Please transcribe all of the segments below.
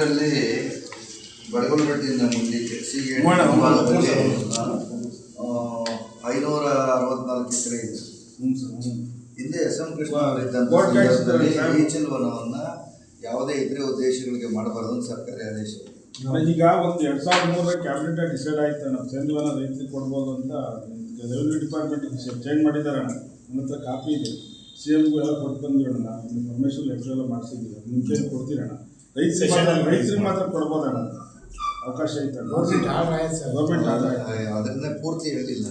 ಇದರಲ್ಲಿ ಬಡಗಲಬೆಟ್ಟಿಯಿಂದ ಮುಂದಕ್ಕೆ ಸಿಗೆ 564 ಎಕರೆ ಇದೆ. ಹಿಂದೆ SM ಕೃಷ್ಣ ಅವರಿದ್ದಂಥ ಈ ಚೆಲುವನವನ್ನು ಯಾವುದೇ ಇತರೆ ಉದ್ದೇಶಗಳಿಗೆ ಮಾಡಬಾರ್ದು ಅಂತ ಸರ್ಕಾರಿ ಆದೇಶ ಇದೆ. ಈಗ ಒಂದು 2003 ಕ್ಯಾಬಿನೆಟ್ ಡಿಸೈಡ್ ಆಯ್ತು ನಾವು ಚಂದ್ರವನ ರೈತರಿಗೆ ಕೊಡ್ಬೋದು ಅಂತ ರೆವಿನ್ಯೂ ಡಿಪಾರ್ಟ್ಮೆಂಟ್ ಚೇಂಜ್ ಮಾಡಿದ್ದಾರೆ ಅಣ್ಣ. ನನ್ನ ಹತ್ರ ಕಾಪಿ ಇದೆ. CMಗೂ ಎಲ್ಲ ಕೊಟ್ಟು ಬಂದಿರೋಣ, ಪರ್ಮಿಷನ್ ಲೆಟರ್ ಎಲ್ಲ ಮಾಡಿಸಿದ್ದೀವಿ. ನಿಮ್ಮ ಕೈಲಿ ಕೊಡ್ತೀರಣ್ಣ. ರೈತರಿಗೆ ಮಾತ್ರ ಕೊಡ್ಬೋದಣ್ಣ, ಅವಕಾಶ ಐತೆ. ಗೌರ್ಮೆಂಟ್ ಅದರಿಂದ ಪೂರ್ತಿ ಹೇಳಿಲ್ಲ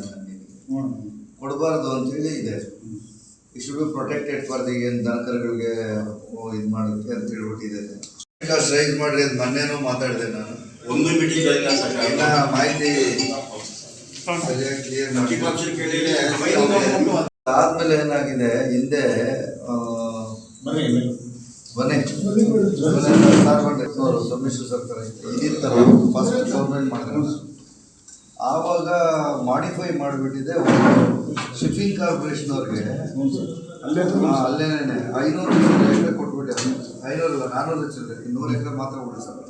ನಾನು, ಕೊಡಬಾರ್ದು ಅಂತೇಳಿ ಇದೆ. It should be protected for the ಏನು ದನಕರುಗಳಿಗೆ ಇದು ಮಾಡೋಕ್ಕೆ ಅಂತ ಹೇಳ್ಬಿಟ್ಟಿದೆ. ರೈಸ್ ಮಾಡ್ರಿ ಅಂತ ಮೊನ್ನೆನೂ ಮಾತಾಡಿದೆ ನಾನು. ಒಂದು ಮೀಟಿಂಗ್ ಮಾಹಿತಿ ಸರಿಯಾಗಿ ಕ್ಲಿಯರ್ ಮಾಡಿ. ಆದ್ಮೇಲೆ ಏನಾಗಿದೆ, ಹಿಂದೆ ಸಮ್ಮಿಶ್ರ ಸರ್ಕಾರ ಇದಿತ್ತಲ್ಲ, ಫಸ್ಟ್ ಗೌರ್ಮೆಂಟ್ ಮಾಡಿದ್ರು. ಆವಾಗ ಮಾಡಿಫೈ ಮಾಡಿಬಿಟ್ಟಿದೆ. ಶಿಪ್ಪಿಂಗ್ ಕಾರ್ಪೊರೇಷನ್ ಅವ್ರಿಗೆ ಅಲ್ಲೇನೆ 500 ಎಕರೆ ಕೊಟ್ಬಿಟ್ಟಿದ್ದಾರೆ. 500 ಇಲ್ಲ 400 ಚಿಲ್ಲರೆ, 100 ಎಕರೆ ಮಾತ್ರ ಉಳಿಸಲ್ಲ.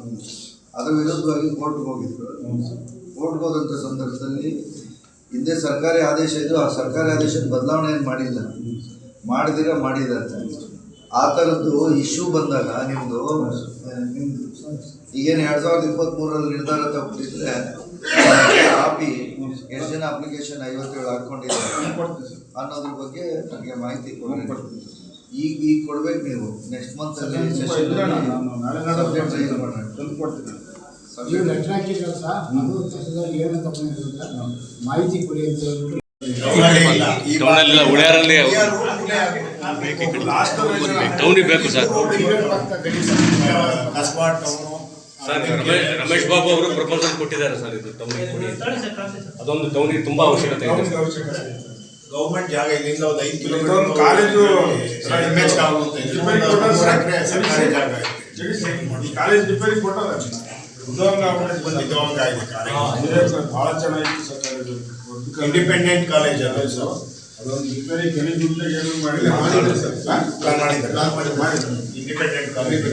ಅದರ ವಿರುದ್ಧವಾಗಿ ಕೋರ್ಟ್ಗೆ ಹೋಗಿದ್ರು. ಕೋರ್ಟ್ಗೆ ಹೋದಂಥ ಸಂದರ್ಭದಲ್ಲಿ ಹಿಂದೆ ಸರ್ಕಾರಿ ಆದೇಶ ಇದ್ದು, ಆ ಸರ್ಕಾರಿ ಆದೇಶದ ಬದಲಾವಣೆ ಏನು ಮಾಡಿಲ್ಲ, ಮಾಡಿದ್ದಾರೆ. ಆ ಥರದ್ದು ಇಶ್ಯೂ ಬಂದಾಗ ನಿಮ್ಮದು ಈಗೇನು 2023 ನಿರ್ಧಾರ ತಗೊಂಡಿದ್ರೆ ಕಾಪಿ ಎಷ್ಟು ಜನ ಅಪ್ಲಿಕೇಶನ್ 57 ಹಾಕ್ಕೊಂಡಿದ್ದಾರೆ ಅನ್ನೋದ್ರ ಬಗ್ಗೆ ನನಗೆ ಮಾಹಿತಿ ಕೊಡ್ತೀನಿ. ಈಗ ಕೊಡ್ಬೇಕು ನೀವು. ನೆಕ್ಸ್ಟ್ ಮಂತಲ್ಲಿ ಮಾಹಿತಿ ಕೊಡಿ ಅಂತ ಬೇಕು ಸರ್. ರಮೇಶ್ ಬಾಬು ಅವರು ಪ್ರಪೋಸಲ್ ಕೊಟ್ಟಿದ್ದಾರೆ ಸರ್. ಇದು ಟೌನಿಗೆ ಕೊಡಿ, ಅದೊಂದು ಟೌನಿಗೆ ತುಂಬಾ ಅವಶ್ಯಕತೆ ಇದೆ. ಗೌರ್ಮೆಂಟ್ ಜಾಗ ಇಲ್ಲಿಂದ ಒಂದು 5 ಕಿಲೋಮೀಟರ್ ಕಾಲೇಜು ಕಾಲೇಜ್ ರಿಪೇರಿ ಕೊಟ್ಟಾರ. ಭಾಳ ಚೆನ್ನಾಗಿತ್ತು ಸರ್ ಕಾಲೇಜು. ಇಂಡಿಪೆಂಡೆಂಟ್ ಕಾಲೇಜ್ ಅದೊಂದು ರಿಪೇರಿ ಗಣಿತ ಏನು ಮಾಡಿಲ್ಲ. Independent college